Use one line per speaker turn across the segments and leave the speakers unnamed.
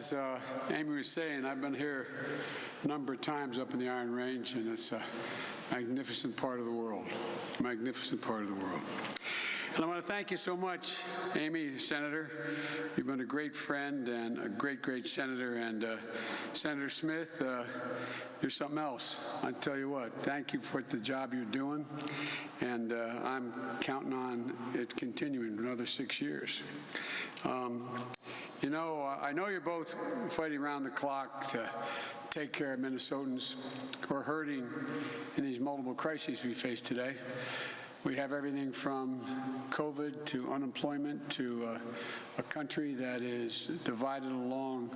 As Amy was saying, I've been here a number of times up in the Iron Range, and it's a magnificent part of the world. Magnificent part of the world. And I want to thank you so much, Amy, Senator. You've been a great friend and a great, great senator. And Senator Smith, you're something else. I tell you what, thank you for the job you're doing. And I'm counting on it continuing for another 6 years. You know, I know you're both fighting around the clock to take care of Minnesotans who are hurting in these multiple crises we face today. We have everything from COVID to unemployment to a country that is divided along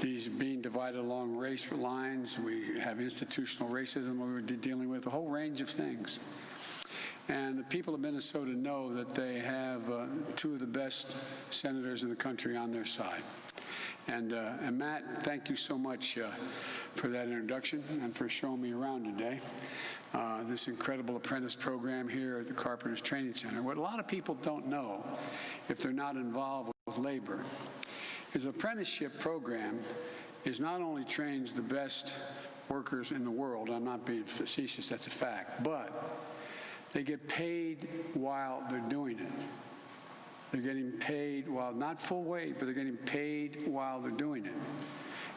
being divided along race lines. We have institutional racism we're dealing with, a whole range of things. And the people of Minnesota know that they have two of the best senators in the country on their side. And Matt, thank you so much for that introduction and for showing me around today. This incredible apprentice program here at the Carpenters Training Center. What a lot of people don't know, if they're not involved with labor, is the apprenticeship program is not only trains the best workers in the world, I'm not being facetious, that's a fact, but they get paid while they're doing it. They're getting paid while not full wage, but they're getting paid while they're doing it.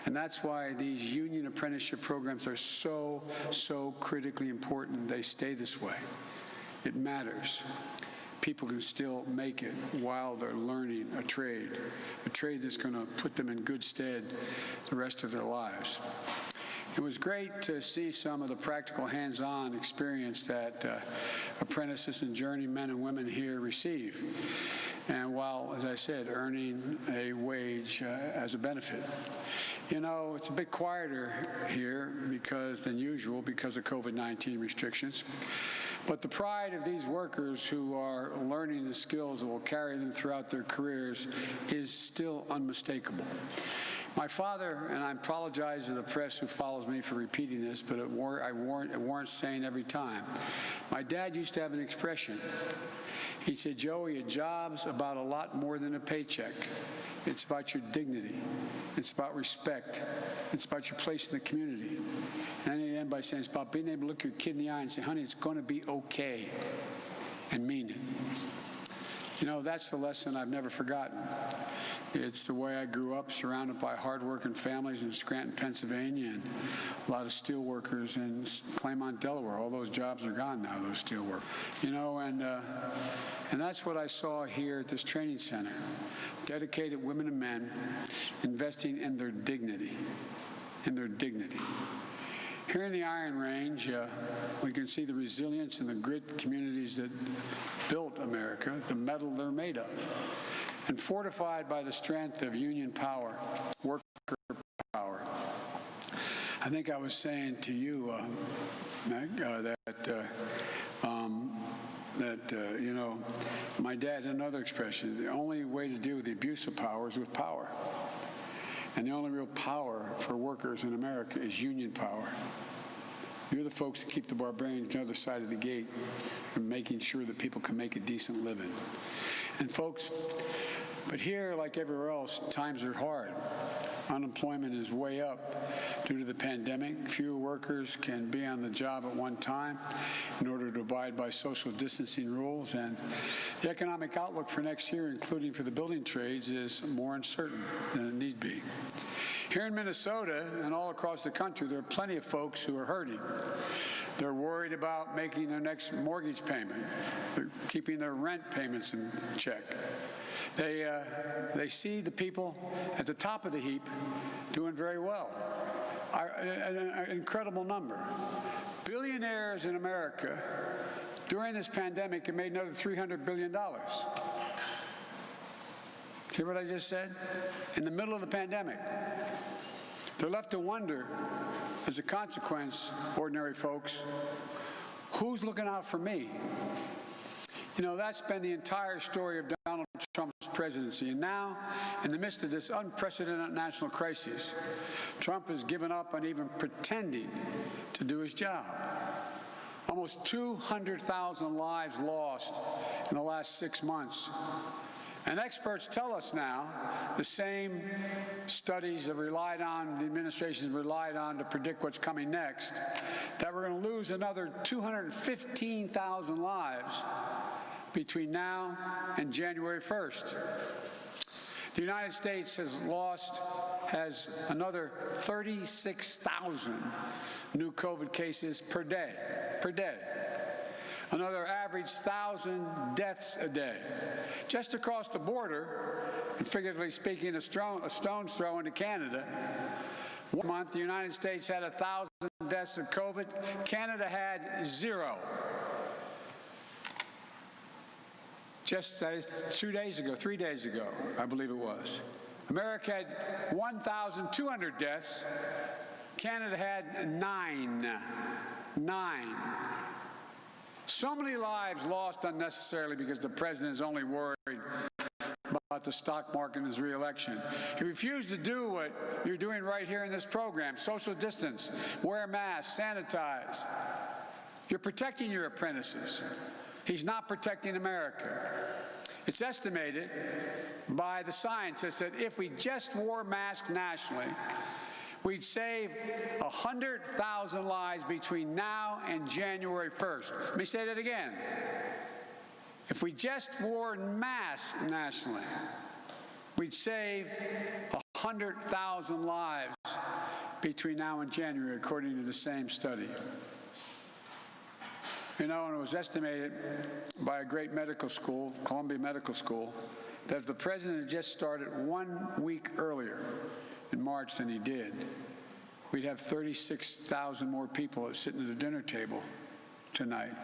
And that's why these union apprenticeship programs are so, so critically important. They stay this way. It matters. People can still make it while they're learning a trade that's going to put them in good stead the rest of their lives. It was great to see some of the practical hands-on experience that apprentices and journeymen and women here receive. And while, as I said, earning a wage as a benefit. You know, it's a bit quieter here than usual because of COVID-19 restrictions. But the pride of these workers who are learning the skills that will carry them throughout their careers is still unmistakable. My father, and I apologize to the press who follows me for repeating this, but it warrants saying every time. My dad used to have an expression. He said, Joey, a job's about a lot more than a paycheck. It's about your dignity. It's about respect. It's about your place in the community. And he'd end by saying it's about being able to look your kid in the eye and say, honey, it's going to be okay, and mean it. You know, that's the lesson I've never forgotten. It's the way I grew up, surrounded by hardworking families in Scranton, Pennsylvania, and a lot of steel workers in Claymont, Delaware. All those jobs are gone now, those steel workers. You know, and that's what I saw here at this training center. Dedicated women and men investing in their dignity, Here in the Iron Range, we can see the resilience and the grit communities that built America, the metal they're made of, and fortified by the strength of union power, worker power. I think I was saying to you, Meg, you know, my dad had another expression. The only way to deal with the abuse of power is with power. And the only real power for workers in America is union power. You're the folks that keep the barbarians on the other side of the gate and making sure that people can make a decent living. And folks, but here, like everywhere else, times are hard. Unemployment is way up due to the pandemic. Fewer workers can be on the job at one time in order to abide by social distancing rules. And the economic outlook for next year, including for the building trades, is more uncertain than it need be. Here in Minnesota and all across the country, there are plenty of folks who are hurting. They're worried about making their next mortgage payment. They're keeping their rent payments in check. They see the people at the top of the heap doing very well. An incredible number. Billionaires in America during this pandemic have made another $300 billion. Hear what I just said? In the middle of the pandemic. They're left to wonder, as a consequence, ordinary folks, who's looking out for me? You know, that's been the entire story of Donald Trump's presidency. And now, in the midst of this unprecedented national crisis, Trump has given up on even pretending to do his job. Almost 200,000 lives lost in the last 6 months. And experts tell us now, the same studies that relied on, the administration relied on to predict what's coming next, that we're going to lose another 215,000 lives between now and January 1st. The United States has another 36,000 new COVID cases per day. Another average 1,000 deaths a day. Just across the border, and figuratively speaking, a stone's throw into Canada. One month, the United States had 1,000 deaths of COVID. Canada had 0. Just 3 days ago, I believe it was. America had 1,200 deaths. Canada had 9. So many lives lost unnecessarily because the president is only worried about the stock market and his re-election. He refused to do what you're doing right here in this program: social distance, wear masks, sanitize. You're protecting your apprentices. He's not protecting America. It's estimated by the scientists that if we just wore masks nationally, we'd save 100,000 lives between now and January 1st. Let me say that again. If we just wore masks nationally, we'd save 100,000 lives between now and January, according to the same study. You know, and it was estimated by a great medical school, Columbia Medical School, that if the president had just started 1 week earlier in March than he did, we'd have 36,000 more people sitting at a dinner table tonight,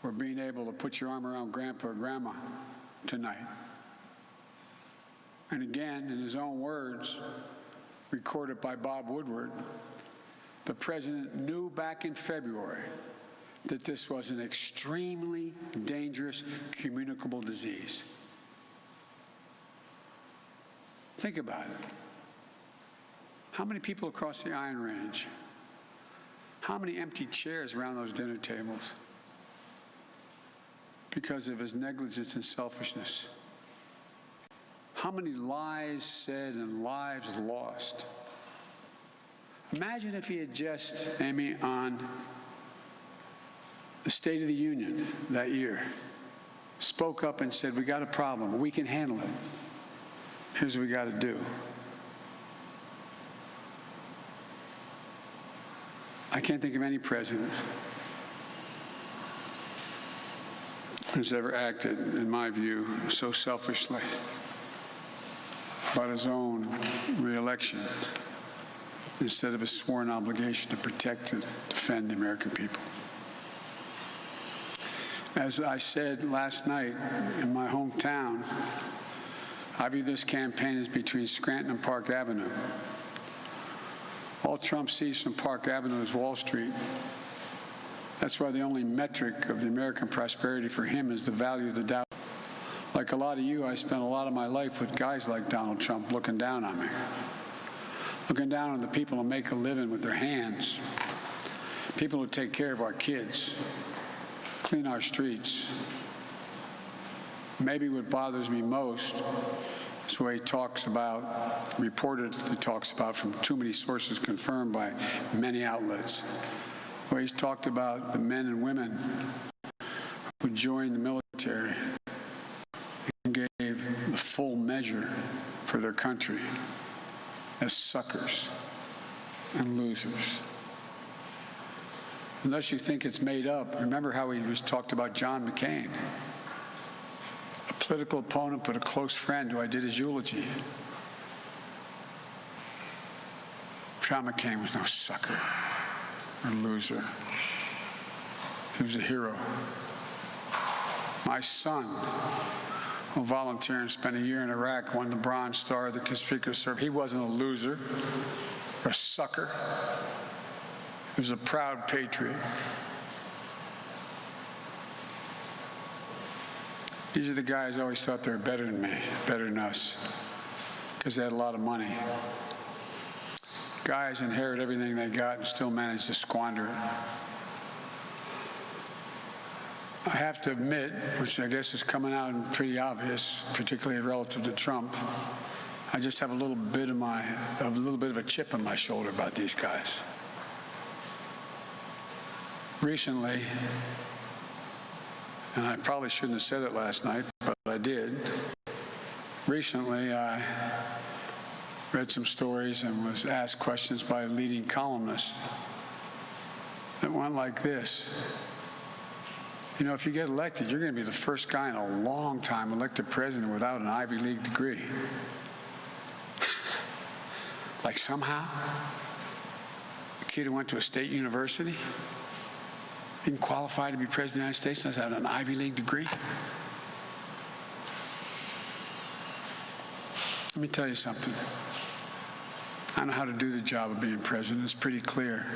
or being able to put your arm around grandpa or grandma tonight. And again, in his own words, recorded by Bob Woodward, the president knew back in February that this was an extremely dangerous communicable disease. Think about it. How many people across the Iron Range? How many empty chairs around those dinner tables because of his negligence and selfishness? How many lies said and lives lost? Imagine if he had just, Amy, on the State of the Union that year, spoke up and said, we got a problem, but we can handle it. Here's what we got to do. I can't think of any president who's ever acted, in my view, so selfishly about his own re-election instead of a sworn obligation to protect and defend the American people. As I said last night in my hometown, I view this campaign as between Scranton and Park Avenue. All Trump sees from Park Avenue is Wall Street. That's why the only metric of the American prosperity for him is the value of the Dow. Like a lot of you, I spent a lot of my life with guys like Donald Trump looking down on me, looking down on the people who make a living with their hands, people who take care of our kids, clean our streets. Maybe what bothers me most is the way he talks about, reportedly talks about from too many sources confirmed by many outlets, where he's talked about the men and women who joined the military and gave the full measure for their country as suckers and losers. Unless you think it's made up, remember how he was talked about John McCain, a political opponent but a close friend who I did his eulogy. John McCain was no sucker or loser. He was a hero. My son, who volunteered and spent a year in Iraq, won the Bronze Star of the Conspicuous Service. He wasn't a loser or a sucker. He was a proud patriot. These are the guys I always thought they were better than me, better than us, because they had a lot of money. Guys inherit everything they got and still manage to squander it. I have to admit, which I guess is coming out and pretty obvious, particularly relative to Trump, I just have a little bit of a chip on my shoulder about these guys. Recently, and I probably shouldn't have said it last night, but I did. Recently, I read some stories and was asked questions by a leading columnist that went like this. You know, if you get elected, you're going to be the first guy in a long time elected president without an Ivy League degree. Like somehow, a kid who went to a state university didn't qualify to be president of the United States unless had an Ivy League degree. Let me tell you something. I know how to do the job of being president. It's pretty clear.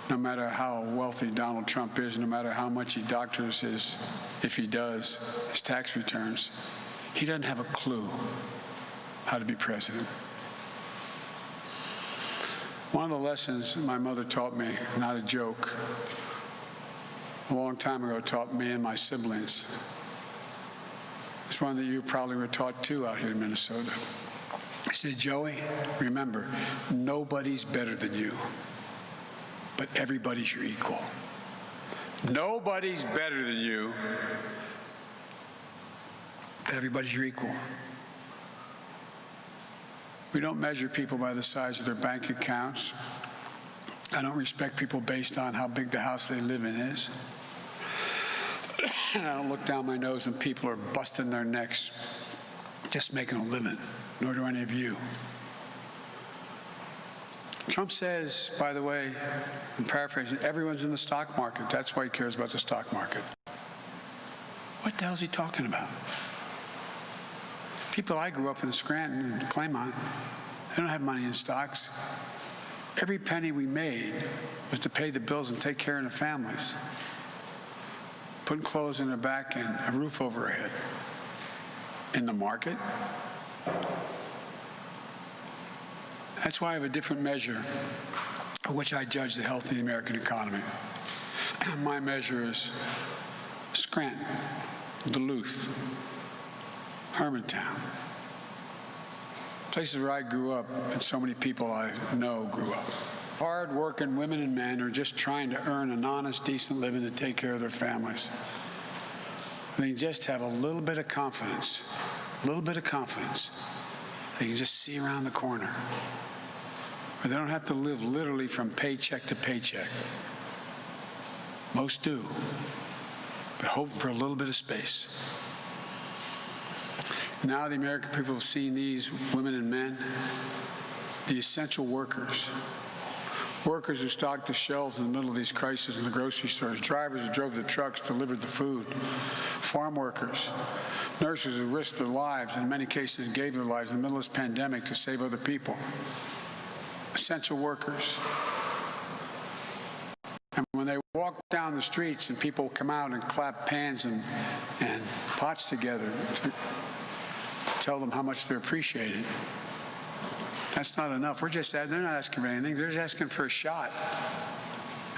No matter how wealthy Donald Trump is, no matter how much he doctors his, if he does, his tax returns, he doesn't have a clue how to be president. One of the lessons my mother taught me, not a joke, a long time ago taught me and my siblings. It's one that you probably were taught too out here in Minnesota. He said, Joey, remember, nobody's better than you, but everybody's your equal. Nobody's better than you, but everybody's your equal. We don't measure people by the size of their bank accounts. I don't respect people based on how big the house they live in is. And I don't look down my nose when people are busting their necks just making a living, nor do any of you. Trump says, by the way, I'm paraphrasing, everyone's in the stock market. That's why he cares about the stock market. What the hell is he talking about? People I grew up in Scranton and Claymont, they don't have money in stocks. Every penny we made was to pay the bills and take care of the families. Putting clothes in their back and a roof over our head. In the market? That's why I have a different measure of which I judge the health of the American economy. My measure is Scranton, Duluth, Hermantown, places where I grew up and so many people I know grew up. Hard-working women and men are just trying to earn an honest, decent living to take care of their families. They just have a little bit of confidence, they can just see around the corner. But they don't have to live literally from paycheck to paycheck. Most do, but hope for a little bit of space. Now the American people have seen these women and men, the essential workers who stocked the shelves in the middle of these crises in the grocery stores, drivers who drove the trucks, delivered the food, farm workers, nurses who risked their lives, and in many cases gave their lives in the middle of this pandemic to save other people. Essential workers. And when they walk down the streets and people come out and clap pans and pots together to tell them how much they're appreciated, that's not enough. They're not asking for anything. They're just asking for a shot.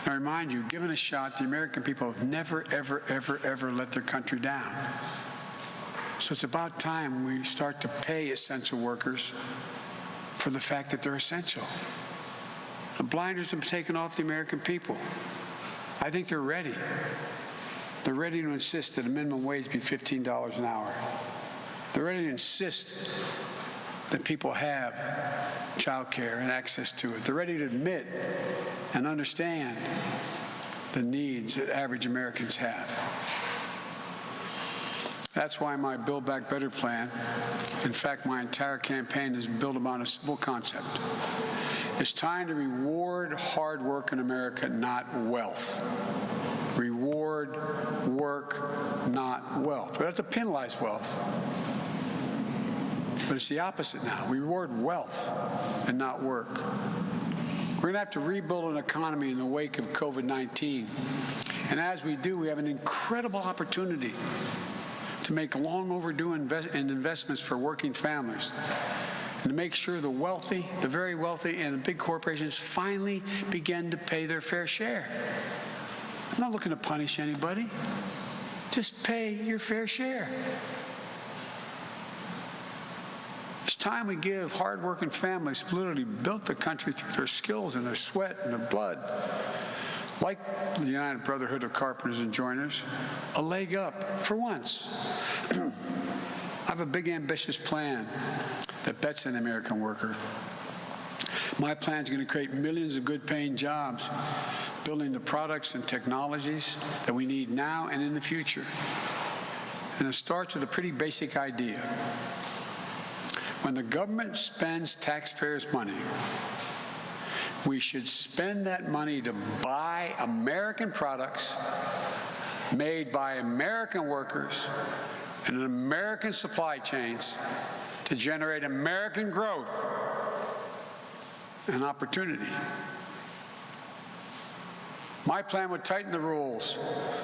And I remind you, given a shot, the American people have never, ever, ever, ever let their country down. So it's about time we start to pay essential workers for the fact that they're essential. The blinders have been taken off the American people. I think they're ready. They're ready to insist that a minimum wage be $15 an hour. They're ready to insist that people have child care and access to it. They're ready to admit and understand the needs that average Americans have. That's why my Build Back Better plan, in fact, my entire campaign is built upon a simple concept. It's time to reward hard work in America, not wealth. Reward work, not wealth. We have to penalize wealth. But it's the opposite now. We reward wealth and not work. We're going to have to rebuild an economy in the wake of COVID-19. And as we do, we have an incredible opportunity to make long overdue investments for working families and to make sure the wealthy, the very wealthy, and the big corporations finally begin to pay their fair share. I'm not looking to punish anybody. Just pay your fair share. It's time we give hardworking families who literally built the country through their skills and their sweat and their blood, like the United Brotherhood of Carpenters and Joiners, a leg up for once. I have a big, ambitious plan that bets on the American worker. My plan is going to create millions of good-paying jobs, building the products and technologies that we need now and in the future. And it starts with a pretty basic idea. When the government spends taxpayers' money, we should spend that money to buy American products made by American workers and in American supply chains to generate American growth and opportunity. My plan would tighten the rules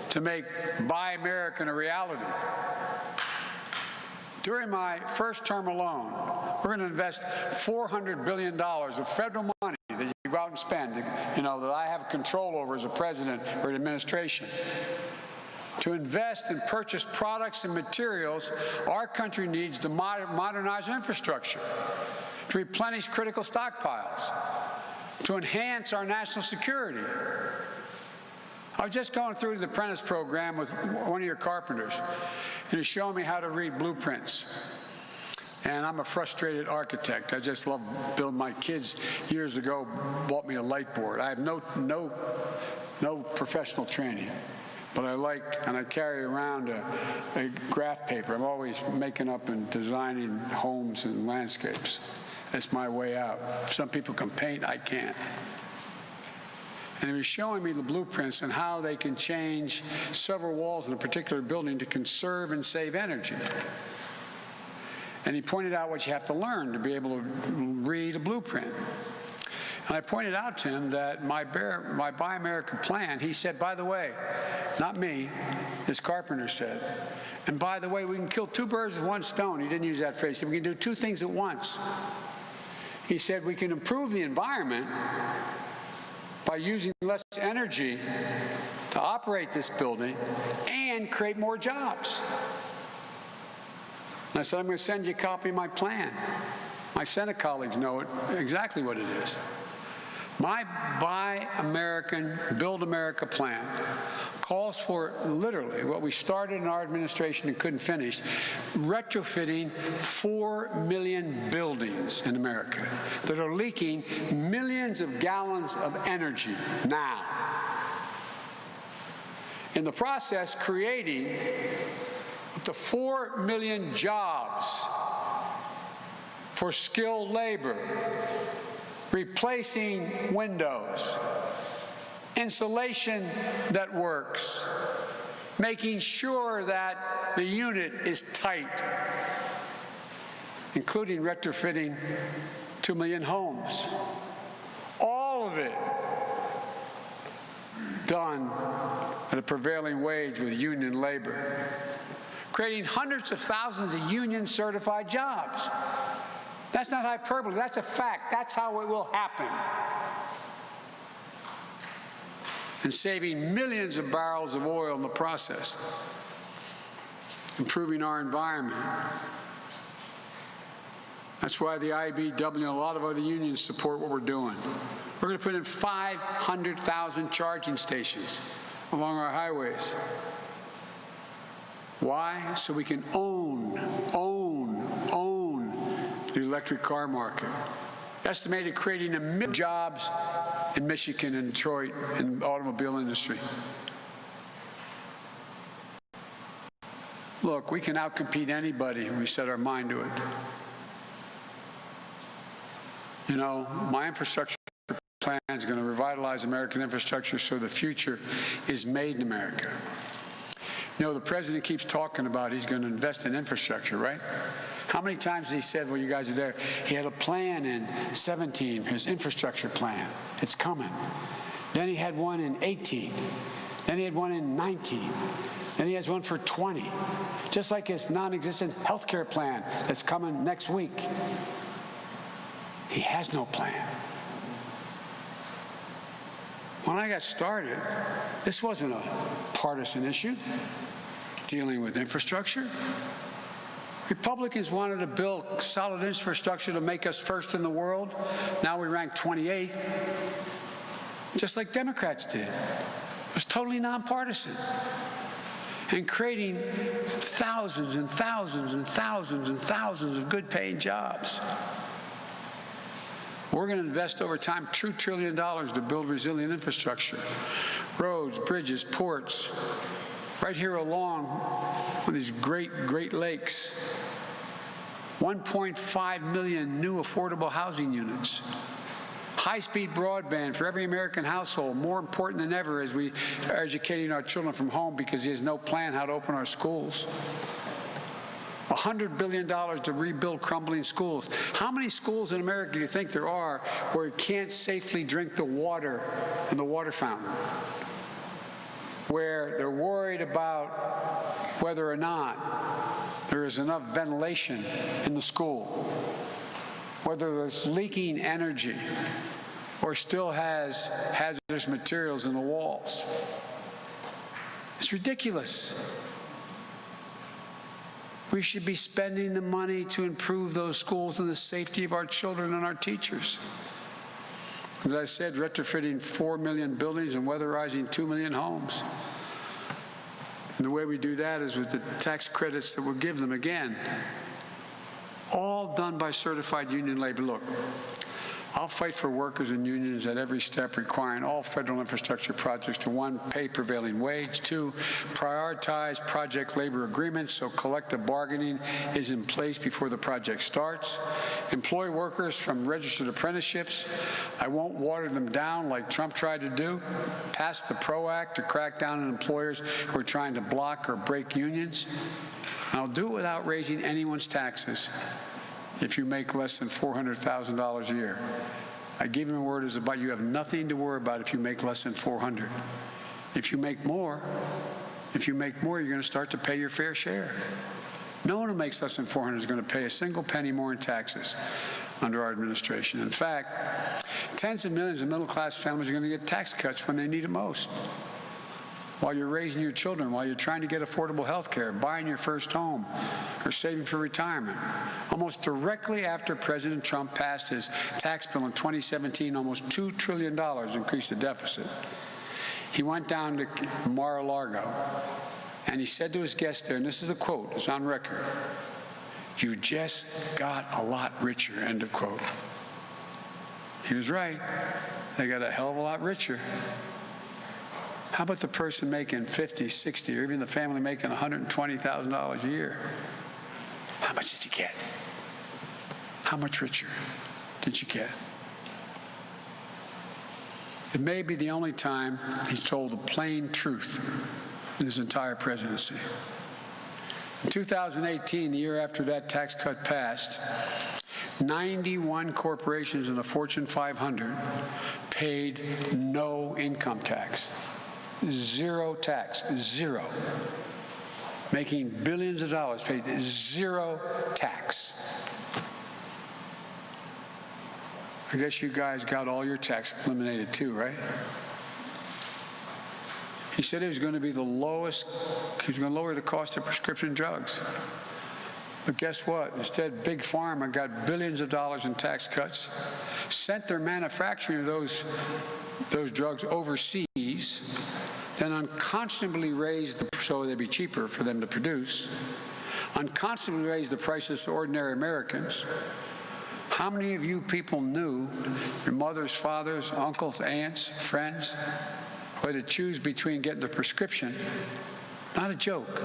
to make Buy American a reality. During my first term alone, we're going to invest $400 billion of federal money that you go out and spend, that I have control over as a president or an administration, to invest and purchase products and materials our country needs to modernize our infrastructure, to replenish critical stockpiles, to enhance our national security. I was just going through the apprentice program with one of your carpenters, and he's showing me how to read blueprints. And I'm a frustrated architect. I just love building. My kids years ago bought me a light board. I have no professional training, but I like, and I carry around a graph paper. I'm always making up and designing homes and landscapes. That's my way out. Some people can paint, I can't. And he was showing me the blueprints and how they can change several walls in a particular building to conserve and save energy. And he pointed out what you have to learn to be able to read a blueprint. And I pointed out to him that my Buy America plan, he said, by the way, not me, this carpenter said, and by the way, we can kill two birds with one stone. He didn't use that phrase. He said, we can do two things at once. He said, we can improve the environment by using less energy to operate this building and create more jobs. And I said, I'm going to send you a copy of my plan. My Senate colleagues know exactly what it is. My Buy American, Build America plan calls for literally what we started in our administration and couldn't finish, retrofitting 4 million buildings in America that are leaking millions of gallons of energy now. In the process, creating up to 4 million jobs for skilled labor, replacing windows, insulation that works, making sure that the unit is tight, including retrofitting 2 million homes. All of it done at a prevailing wage with union labor, creating hundreds of thousands of union-certified jobs. That's not hyperbole, that's a fact. That's how it will happen. And saving millions of barrels of oil in the process, improving our environment. That's why the IBEW and a lot of other unions support what we're doing. We're going to put in 500,000 charging stations along our highways. Why? So we can own the electric car market. Estimated creating 1 million jobs in Michigan and Detroit in the automobile industry. Look, we can outcompete anybody when we set our mind to it. You know, my infrastructure plan is going to revitalize American infrastructure so the future is made in America. You know, the president keeps talking about he's going to invest in infrastructure, right? How many times has he said, well, you guys are there, he had a plan in 17, his infrastructure plan. It's coming. Then he had one in 18. Then he had one in 19. Then he has one for 20. Just like his non-existent health care plan that's coming next week. He has no plan. when I got started, this wasn't a partisan issue dealing with infrastructure. Republicans wanted to build solid infrastructure to make us first in the world. Now we rank 28th, just like Democrats did. It was totally nonpartisan. And creating thousands and thousands and thousands and thousands of good-paying jobs. We're going to invest over time $2 trillion to build resilient infrastructure, roads, bridges, ports, right here along one of these Great Lakes. 1.5 million new affordable housing units. High-speed broadband for every American household, more important than ever as we are educating our children from home because there's no plan how to open our schools. $100 billion to rebuild crumbling schools. How many schools in America do you think there are where you can't safely drink the water in the water fountain? Where they're worried about whether or not there is enough ventilation in the school, whether there's leaking energy or still has hazardous materials in the walls. It's ridiculous. We should be spending the money to improve those schools and the safety of our children and our teachers. As I said, retrofitting 4 million buildings and weatherizing 2 million homes. And the way we do that is with the tax credits that we'll give them again. All done by certified union labor. Look, I'll fight for workers and unions at every step, requiring all federal infrastructure projects to 1, pay prevailing wage, 2, prioritize project labor agreements so collective bargaining is in place before the project starts, employ workers from registered apprenticeships. I won't water them down like Trump tried to do, pass the PRO Act to crack down on employers who are trying to block or break unions. And I'll do it without raising anyone's taxes if you make less than $400,000 a year. I give him a word as about you have nothing to worry about if you make less than 400. If you make more, you're going to start to pay your fair share. No one who makes less than 400 is going to pay a single penny more in taxes under our administration. In fact, tens of millions of middle-class families are going to get tax cuts when they need it most. While you're raising your children, while you're trying to get affordable health care, buying your first home, or saving for retirement. Almost directly after President Trump passed his tax bill in 2017, almost $2 trillion increased the deficit. He went down to Mar-a-Lago, and he said to his guests there, and this is a quote, it's on record, "You just got a lot richer," end of quote. He was right. They got a hell of a lot richer. How about the person making $50, $60, or even the family making $120,000 a year? How much did you get? How much richer did you get? It may be the only time he's told the plain truth in his entire presidency. In 2018, the year after that tax cut passed, 91 corporations in the Fortune 500 paid no income tax. Zero tax, zero. Making billions of dollars, paid zero tax. I guess you guys got all your tax eliminated too, right? He said he was going to be the lowest, he was going to lower the cost of prescription drugs. But guess what? Instead, Big Pharma got billions of dollars in tax cuts, sent their manufacturing of those drugs overseas, then unconscionably raised so they'd be cheaper for them to produce, unconscionably raised the prices to ordinary Americans. How many of you people knew your mothers, fathers, uncles, aunts, friends, who had to choose between getting the prescription, not a joke,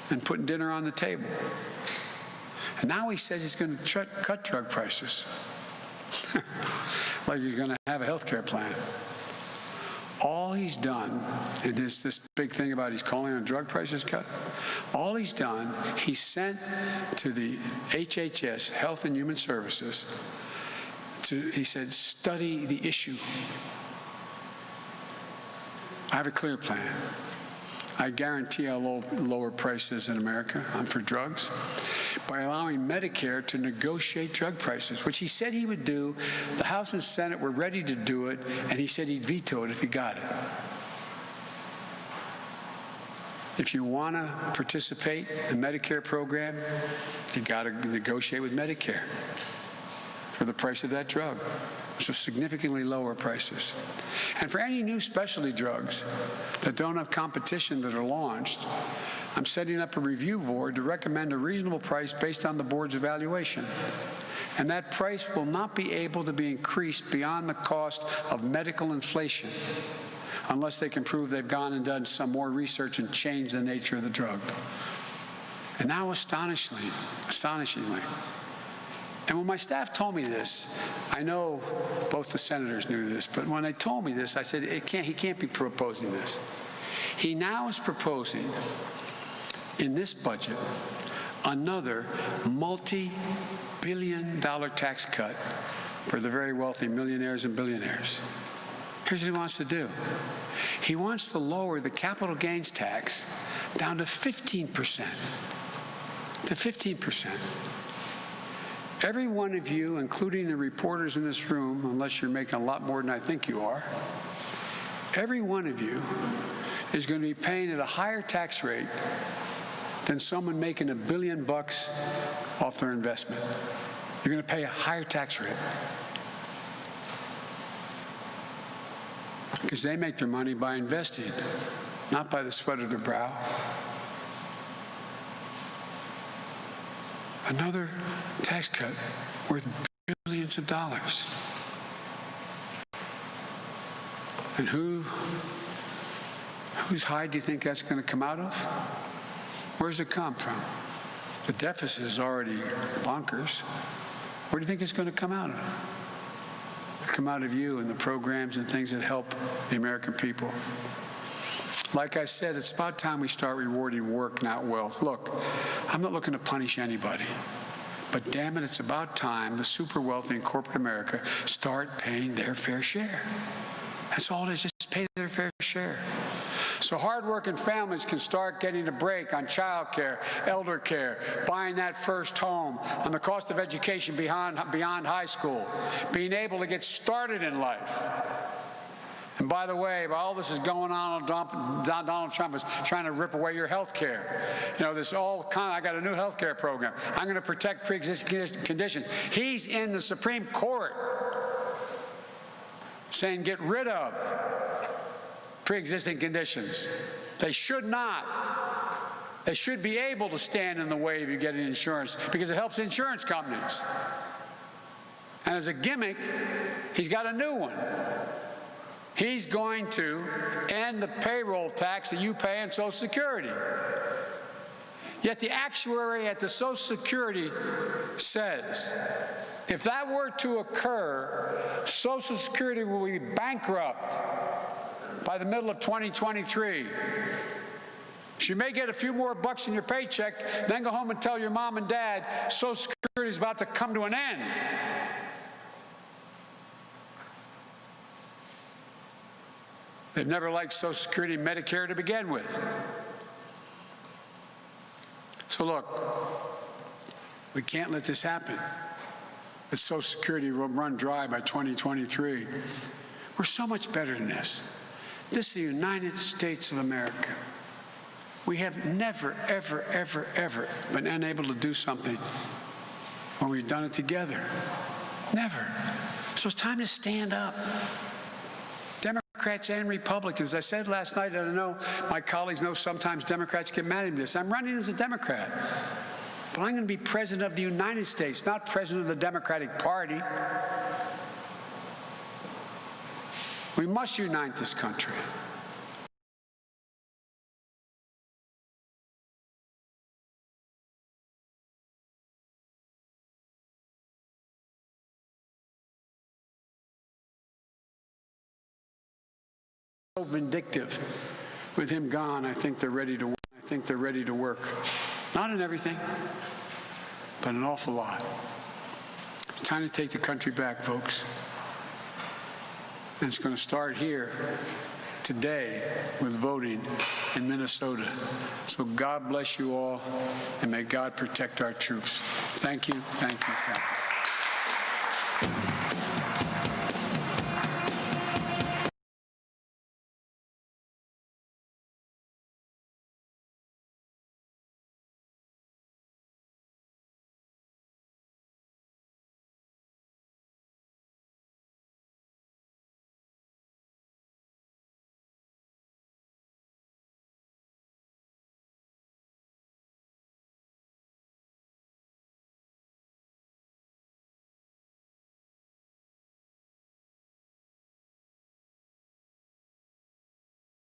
and putting dinner on the table? And now he says he's going to cut drug prices. Like he's going to have a health care plan. All he's done, and this big thing about he's calling on drug prices cut, all he's done, he sent to the HHS, Health and Human Services, he said, study the issue. I have a clear plan. I guarantee I'll lower prices in America for drugs by allowing Medicare to negotiate drug prices, which he said he would do. The House and Senate were ready to do it, and he said he'd veto it if he got it. If you want to participate in the Medicare program, you got to negotiate with Medicare for the price of that drug, which will significantly lower prices. And for any new specialty drugs that don't have competition that are launched, I'm setting up a review board to recommend a reasonable price based on the board's evaluation. And that price will not be able to be increased beyond the cost of medical inflation unless they can prove they've gone and done some more research and changed the nature of the drug. And now, astonishingly, and when my staff told me this, I know both the senators knew this, but when they told me this, I said, he can't be proposing this. He now is proposing in this budget another multi-billion-dollar tax cut for the very wealthy millionaires and billionaires. Here's what he wants to do. He wants to lower the capital gains tax down to 15%. To 15%. Every one of you, including the reporters in this room, unless you're making a lot more than I think you are, every one of you is going to be paying at a higher tax rate than someone making $1 billion off their investment. You're going to pay a higher tax rate because they make their money by investing, not by the sweat of their brow. Another tax cut worth billions of dollars. And whose hide do you think that's going to come out of? Where's it come from? The deficit is already bonkers. Where do you think it's going to come out of? It'll come out of you and the programs and things that help the American people. Like I said, it's about time we start rewarding work, not wealth. Look, I'm not looking to punish anybody, but damn it, it's about time the super wealthy in corporate America start paying their fair share. That's all it is, just pay their fair share. So hardworking families can start getting a break on child care, elder care, buying that first home, on the cost of education beyond high school, being able to get started in life. And by the way, while all this is going on, Donald Trump is trying to rip away your health care. You know, I got a new health care program. I'm going to protect pre-existing conditions. He's in the Supreme Court saying get rid of pre-existing conditions. They should not. They should be able to stand in the way of you getting insurance because it helps insurance companies. And as a gimmick, he's got a new one. He's going to end the payroll tax that you pay on Social Security. Yet the actuary at the Social Security says, if that were to occur, Social Security will be bankrupt by the middle of 2023. So you may get a few more bucks in your paycheck, then go home and tell your mom and dad Social Security is about to come to an end. They've never liked Social Security and Medicare to begin with. So look, we can't let this happen. That Social Security will run dry by 2023. We're so much better than this. This is the United States of America. We have never, ever, ever, ever been unable to do something when we've done it together. Never. So it's time to stand up. Democrats and Republicans. I said last night, and I know my colleagues know sometimes Democrats get mad at me this. I'm running as a Democrat, but I'm going to be president of the United States, not president of the Democratic Party. We must unite this country. So vindictive. With him gone, I think they're ready to work. I think they're ready to work. Not in everything, but an awful lot. It's time to take the country back, folks. And it's going to start here today with voting in Minnesota. So God bless you all, and may God protect our troops. Thank you, thank you, thank you.